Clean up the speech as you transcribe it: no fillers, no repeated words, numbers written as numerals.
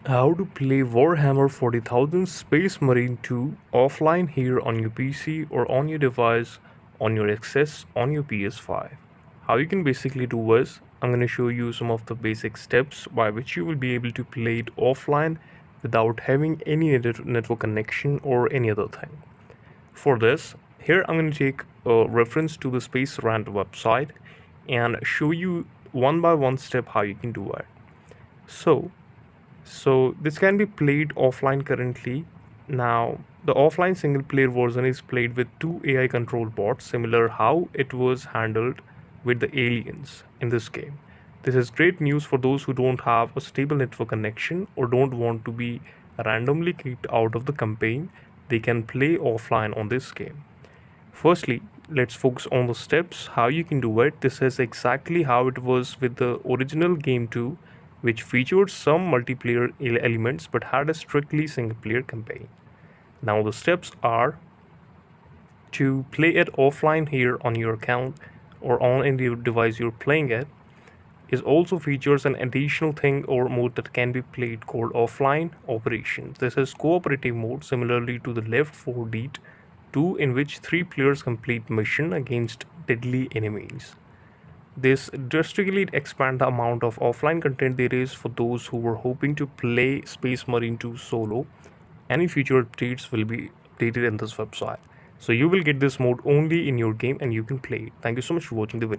How to play Warhammer 40,000 Space Marine 2 offline here on your PC or on your device, on your access on your PS5. How you can basically do is, I'm going to show you some of the basic steps by which you will be able to play it offline without having any network connection or any other thing. For this, here I'm going to take a reference to the Space Rant website and show you one by one step how you can do it. So this can be played offline currently. Now the offline single player version is played with two AI controlled bots, similar how it was handled with the aliens in this game. This is great news for those who don't have a stable network connection or don't want to be randomly kicked out of the campaign. They can play offline on this game. Firstly, let's focus on the steps how you can do it. This is exactly how it was with the original game too, which featured some multiplayer elements but had a strictly single player campaign. Now the steps are to play it offline here on your account or on any device you're playing it. Is also features an additional thing or mode that can be played called offline operations. This is cooperative mode similarly to the Left 4 Dead 2, in which 3 players complete mission against deadly enemies. This drastically expands the amount of offline content there is for those who were hoping to play Space Marine 2 solo. Any future updates will be updated in this website. So you will get this mode only in your game and you can play it. Thank you so much for watching the video.